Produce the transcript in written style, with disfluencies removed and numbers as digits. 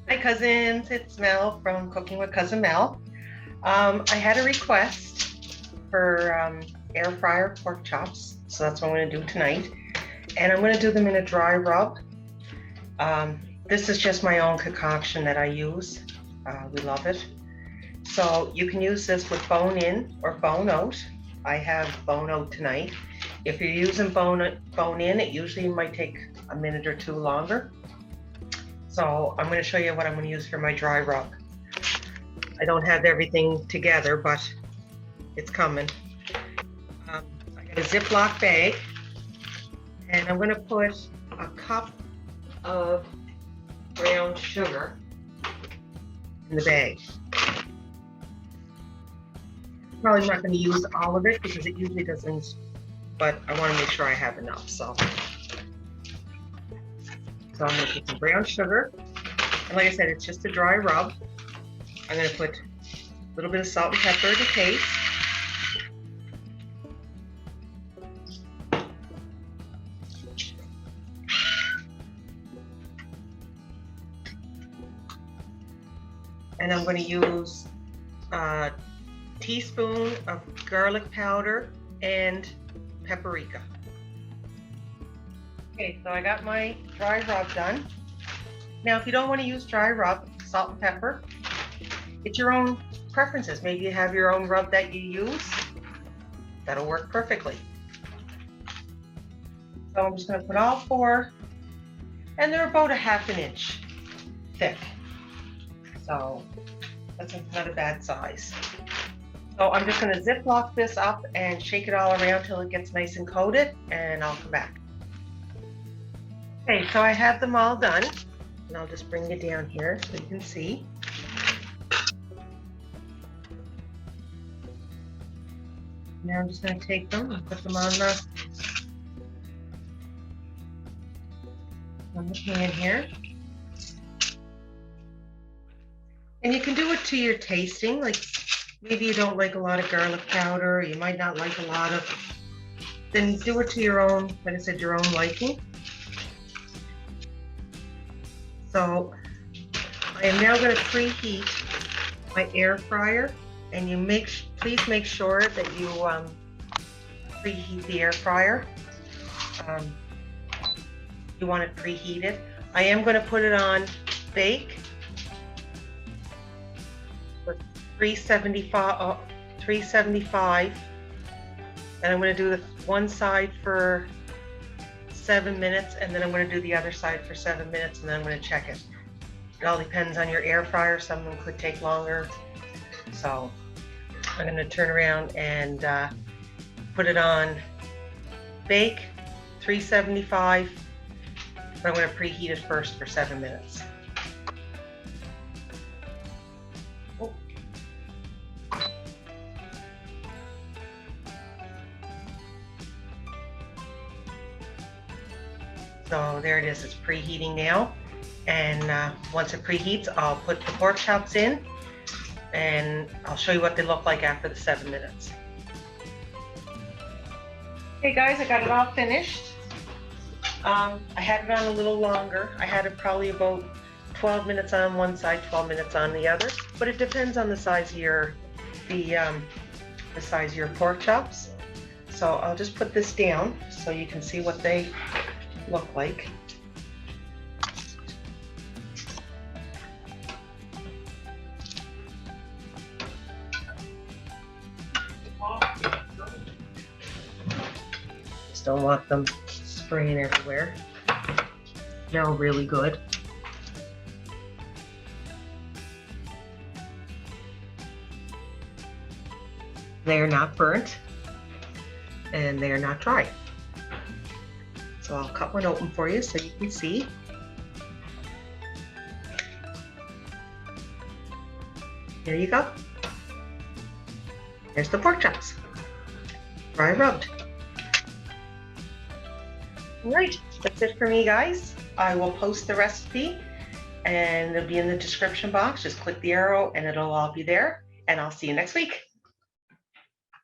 Hi cousins, it's Mel from Cooking with Cousin Mel. I had a request for air fryer pork chops, so that's what I'm going to do tonight. And I'm going to do them in a dry rub. This is just my own concoction that I use. We love it. So you can use this with bone in or bone out. I have bone out tonight. If you're using bone in, it usually might take a minute or two longer. So I'm going to show you what I'm going to use for my dry rub. I don't have everything together, but it's coming. I got a Ziploc bag, and I'm going to put a cup of brown sugar in the bag. Probably not going to use all of it because it usually doesn't, but I want to make sure I have enough. So I'm going to put some brown sugar, and like I said, it's just a dry rub. I'm going to put a little bit of salt and pepper to taste. And I'm going to use a teaspoon of garlic powder and paprika. Okay, so I got my dry rub done. Now, if you don't want to use dry rub, salt and pepper, it's your own preferences. Maybe you have your own rub that you use. That'll work perfectly. So I'm just going to put all four, and they're about 1/2 inch thick. So that's not a bad size. So I'm just going to Ziploc this up and shake it all around till it gets nice and coated, and I'll come back. Okay, so I have them all done, and I'll just bring it down here so you can see. Now I'm just going to take them and put them on the pan here. And you can do it to your tasting, like maybe you don't like a lot of garlic powder, you might not like a lot of, then do it to your own, like I said, your own liking. So I am now going to preheat my air fryer, and you please make sure that you preheat the air fryer. You want it preheated. I am going to put it on bake with 375, and I'm going to do the one side for 7 minutes, and then I'm going to do the other side for 7 minutes, and then I'm going to check it. It all depends on your air fryer. Some of them could take longer. So I'm going to turn around and put it on bake, 375, but I'm going to preheat it first for 7 minutes. Oh. So there it is, it's preheating now. And once it preheats, I'll put the pork chops in, and I'll show you what they look like after the 7 minutes. Hey guys, I got it all finished. I had it on a little longer. I had it probably about 12 minutes on one side, 12 minutes on the other, but it depends on the size of your, the size of your pork chops. So I'll just put this down so you can see what they look like. Just don't want them spraying everywhere. They're really good. They're not burnt, and they're not dry. So I'll cut one open for you so you can see. There you go. There's the pork chops, dry rubbed. All right, that's it for me, guys. I will post the recipe, and it'll be in the description box. Just click the arrow and it'll all be there, and I'll see you next week.